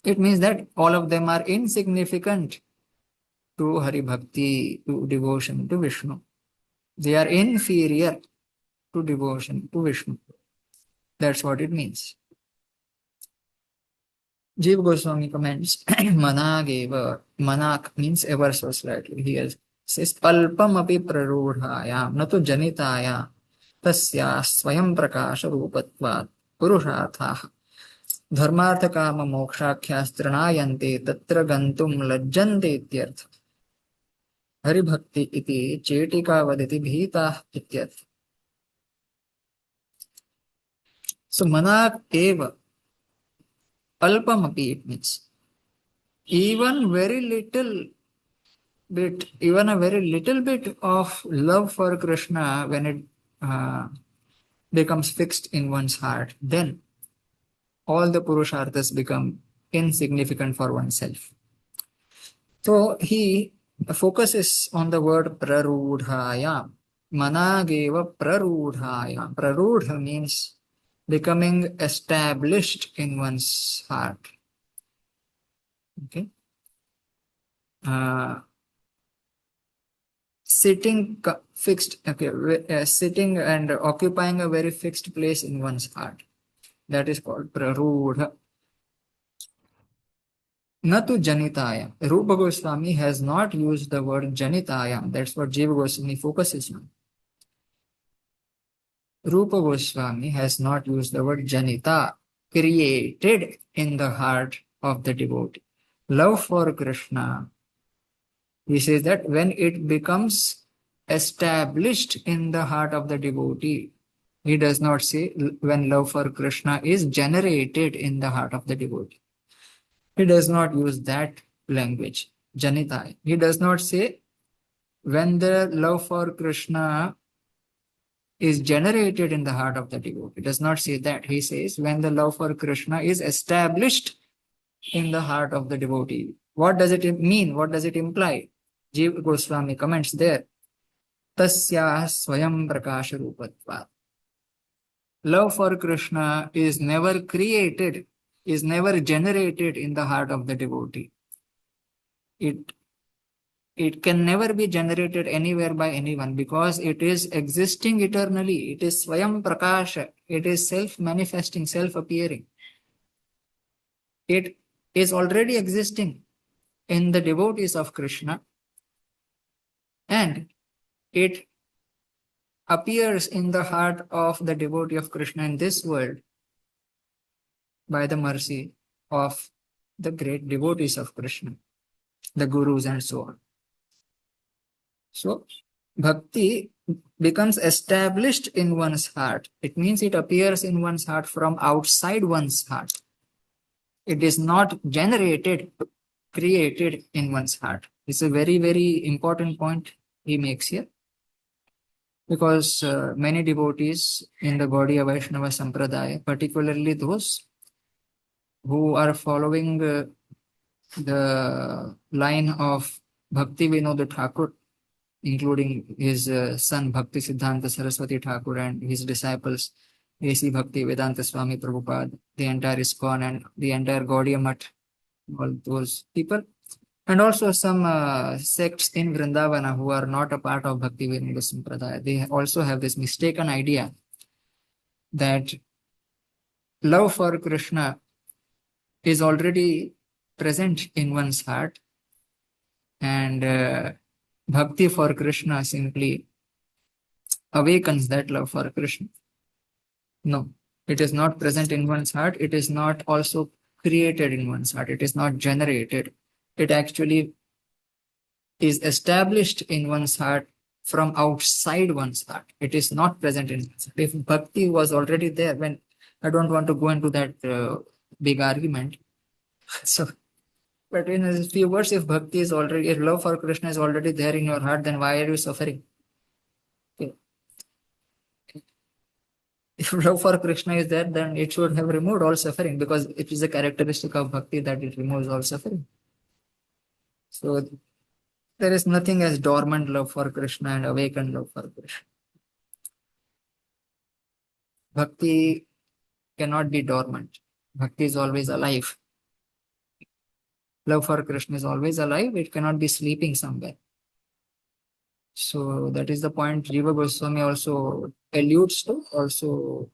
It means that all of them are insignificant to Hari Bhakti, to devotion to Vishnu. They are inferior to devotion to Vishnu. That's what it means. Jiva Goswami comments, Manageva, Manak means ever so slightly. He says, Palpam api prarudhayam, natu janitayam, tasya swayam prakasha rupatvat, purusharthaha, dharmartha kama mokshakhyastranayante, tatra gantum lajjante ityartha. Hari Bhakti iti chetika vaditi bhita ityartha. So Manak eva, Alpamapi, it means even a very little bit of love for Krishna, when it becomes fixed in one's heart, then all the Purusharthas become insignificant for oneself. So he focuses on the word prarudhaya. Manageva prarudhaya. Prarudha means becoming established in one's heart. Okay. Sitting fixed, okay, sitting and occupying a very fixed place in one's heart. That is called prarudha. Natu janitaya. Rupa Goswami has not used the word janitaya. That's what Jiva Goswami focuses on. Rupa Goswami has not used the word janita, created in the heart of the devotee. Love for Krishna, he says that when it becomes established in the heart of the devotee, he does not say when love for Krishna is generated in the heart of the devotee. He does not use that language, janita. He does not say when the love for Krishna is generated in the heart of the devotee. He does not say that. He says when the love for Krishna is established in the heart of the devotee. What does it mean? What does it imply? Jiva Goswami comments there. Tasya swayam prakasha rupatvat. Love for Krishna is never created, is never generated in the heart of the devotee. It can never be generated anywhere by anyone because it is existing eternally. It is swayam prakasha. It is self-manifesting, self-appearing. It is already existing in the devotees of Krishna, and it appears in the heart of the devotee of Krishna in this world by the mercy of the great devotees of Krishna, the gurus and so on. So, bhakti becomes established in one's heart. It means it appears in one's heart from outside one's heart. It is not generated, created in one's heart. It's a very, very important point he makes here, because many devotees in the Gaudiya Vaishnava Sampradaya, particularly those who are following the line of Bhakti Vinod Thakur, including his son Bhakti Siddhanta Saraswati Thakur and his disciples A.C. Bhakti Vedanta Swami Prabhupada, the entire ISKCON and the entire Gaudiya Math, all those people, and also some sects in Vrindavana who are not a part of Bhakti Vinod Sampradaya. They also have this mistaken idea that love for Krishna is already present in one's heart, and bhakti for Krishna simply awakens that love for Krishna. No, it is not present in one's heart. It is not also created in one's heart. It is not generated. It actually is established in one's heart from outside one's heart. It is not present in one's heart. If bhakti was already there, when I don't want to go into that big argument. So, but in a few words, if bhakti is already, if love for Krishna is already there in your heart, then why are you suffering? Okay. If love for Krishna is there, then it should have removed all suffering, because it is a characteristic of bhakti that it removes all suffering. So there is nothing as dormant love for Krishna and awakened love for Krishna. Bhakti cannot be dormant. Bhakti is always alive. Love for Krishna is always alive. It cannot be sleeping somewhere. So that is the point Jiva Goswami also alludes to, also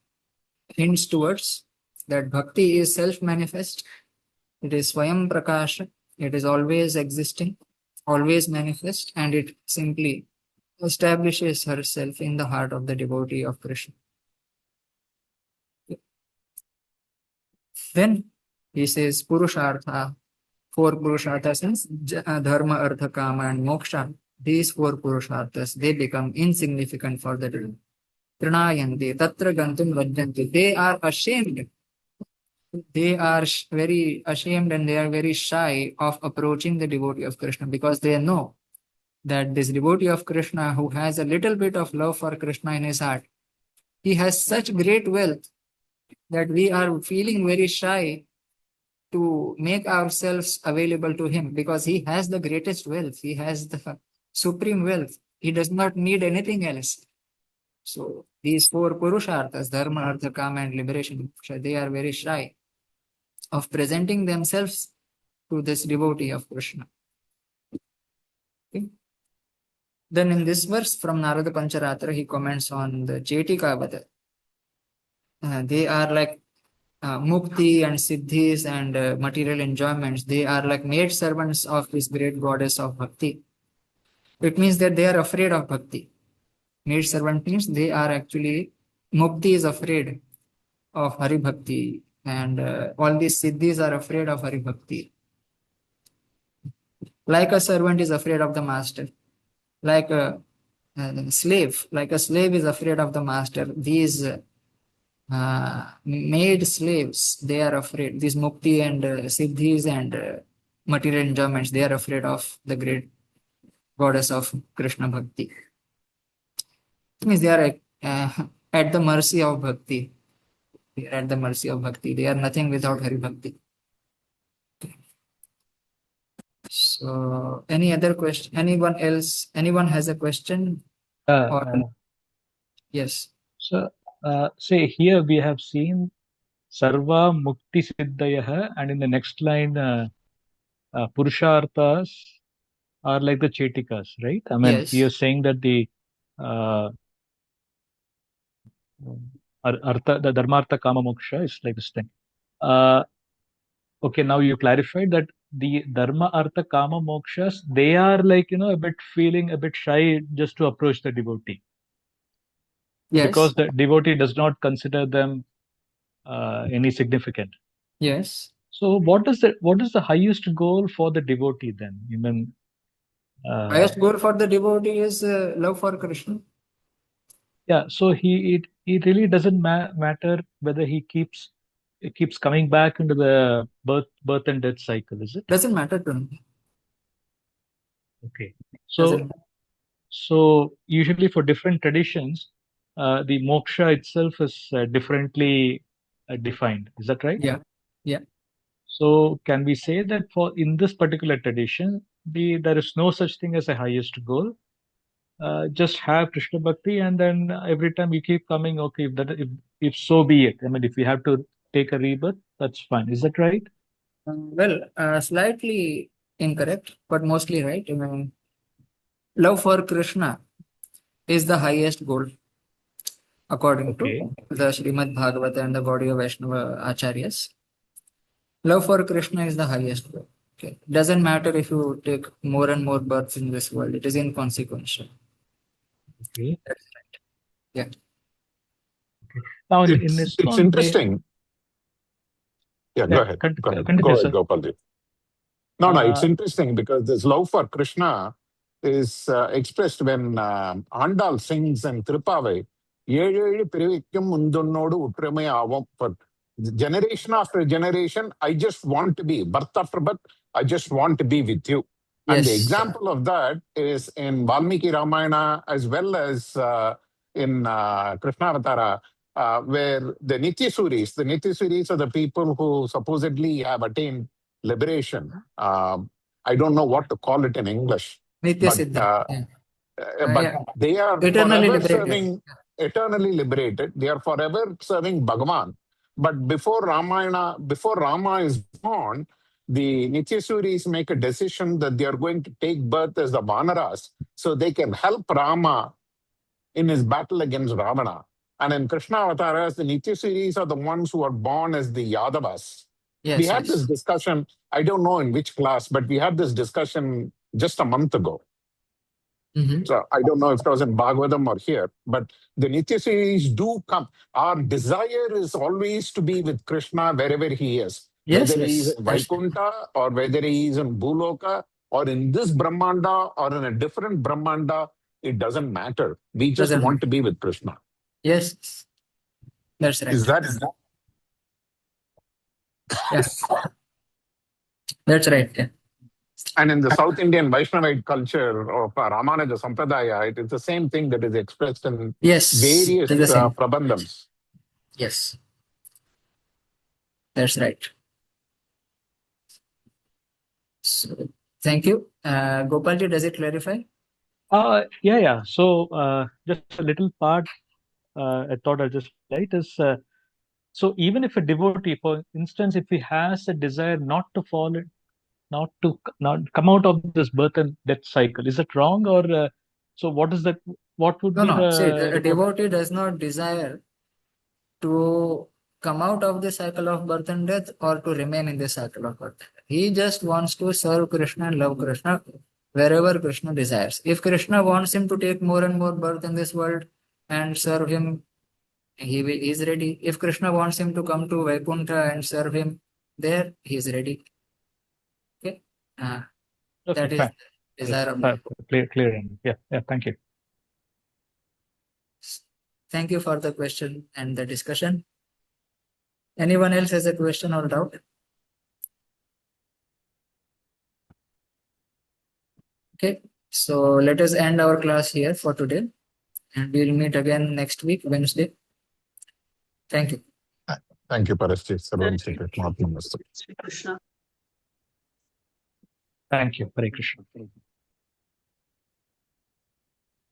hints towards, that bhakti is self-manifest. It is Swayam Prakasha. It is always existing, always manifest, and it simply establishes herself in the heart of the devotee of Krishna. Then he says Purushartha. Four Purusharthas means Dharma, Artha, Kama and Moksha. These four Purusharthas, they become insignificant for the devotee. Trinayanti, Tatra Gantum Vajjanti. They are ashamed. They are very ashamed and they are very shy of approaching the devotee of Krishna, because they know that this devotee of Krishna who has a little bit of love for Krishna in his heart, he has such great wealth that we are feeling very shy to make ourselves available to him, because he has the greatest wealth. He has the supreme wealth. He does not need anything else. So these four Purusharthas, Dharma, Artha, Kama and Liberation, they are very shy of presenting themselves to this devotee of Krishna. Okay. Then in this verse from Narada Pancharatra, he comments on the Chetikavada. They are like mukti and siddhis and material enjoyments. They are like maid servants of this great goddess of bhakti. It means that they are afraid of bhakti. Maid servant means they are actually, mukti is afraid of Hari Bhakti, and all these siddhis are afraid of Hari Bhakti. Like a servant is afraid of the master, like a slave is afraid of the master. These maid slaves, they are afraid. These mukti and siddhis and material enjoyments, they are afraid of the great goddess of Krishna Bhakti. It means they are at the mercy of bhakti. They are at the mercy of bhakti. They are nothing without Hari Bhakti. So, any other question? Anyone else? Anyone has a question? Or yes. So, say here we have seen Sarva Mukti Siddhayah, and in the next line, Purusharthas are like the Chetikas, right? I mean, Yes. he is saying that the Artha, the Dharmartha Kama Moksha is like this thing. Okay, now you clarified that the Dharma, Artha, Kama, Mokshas, they are like, a bit feeling a bit shy just to approach the devotee. Yes. Because the devotee does not consider them any significant. Yes. So what is the highest goal for the devotee then? Even Highest goal for the devotee is love for Krishna. Yeah, so it really doesn't matter whether he keeps coming back into the birth and death cycle, is it? Doesn't matter to him. Okay. Doesn't. So usually for different traditions, the moksha itself is differently defined. Is that right? Yeah. Yeah. So can we say that for in this particular tradition, there is no such thing as a highest goal? Just have Krishna Bhakti, and then every time you keep coming, okay, if so be it. I mean, if you have to take a rebirth, that's fine. Is that right? Well, slightly incorrect, but mostly right. I mean, love for Krishna is the highest goal according to Okay. the Srimad Bhagavata and the Gaudiya Vaishnava Acharyas. Love for Krishna is the highest goal. Okay. Doesn't matter if you take more and more births in this world, it is inconsequential. Okay. That's right. Yeah. Now in It's ISKCON, interesting. Yeah, go ahead. Go ahead. Go continue, ahead, sir. Gopalji. No, it's Uh, interesting because this love for Krishna is expressed when Andal sings in Tripavai, "ஏழேழு பிறவிக்கும் உந்தன்னோடு உற்றுமை ஆவோம்." For generation after generation, I just want to be, birth after birth, I just want to be with you. And the Yes. example of that is in Valmiki Ramayana as well as in Krishnavatara, where the Nityasuris are the people who supposedly have attained liberation. I don't know what to call it in English, Nitya but Siddha. but Yeah. they are Eternally forever liberated. serving, eternally liberated. They are forever serving Bhagavan. But before Rama is born, the Nityasuris make a decision that they are going to take birth as the Vanaras so they can help Rama in his battle against Ravana. And in Krishna Avataras, the Nityasuris are the ones who are born as the Yadavas. Yes. We had this discussion, I don't know in which class, but we had this discussion just a month ago. Mm-hmm. So I don't know if it was in Bhagavatam or here, but the Nityasuris do come. Our desire is always to be with Krishna wherever he is. Yes, Whether he is yes. in Vaikuntha or whether he is in Bhuloka or in this Brahmanda or in a different Brahmanda, it doesn't matter. We just Doesn't want to be with Krishna. Yes. That's right. Is that? Yes. That's right. Yeah. And in the South Indian Vaishnavite culture of Ramanuja Sampradaya, it is the same thing that is expressed in Yes. various That's the same. prabandhams. Yes. That's right. So, thank you. Gopalji, does it clarify? yeah. So just a little part I thought I'd just highlight is so even if a devotee, for instance, if he has a desire not to fall in, not come out of this birth and death cycle, is it wrong? Or so what is that? What would be No. See, a the devotee does not desire to come out of the cycle of birth and death or to remain in the cycle of birth. He just wants to serve Krishna and love Krishna wherever Krishna desires. If Krishna wants him to take more and more birth in this world and serve him, he is ready. If Krishna wants him to come to Vaikuntha and serve him there, he is ready. Okay. That is fine. desirable. Clear. Yeah. Thank you. Thank you for the question and the discussion. Anyone else has a question or doubt? Okay, so let us end our class here for today, and we'll meet again next week, Wednesday. Thank you. Thank you, Parashit. Thank you. Hare Krishna.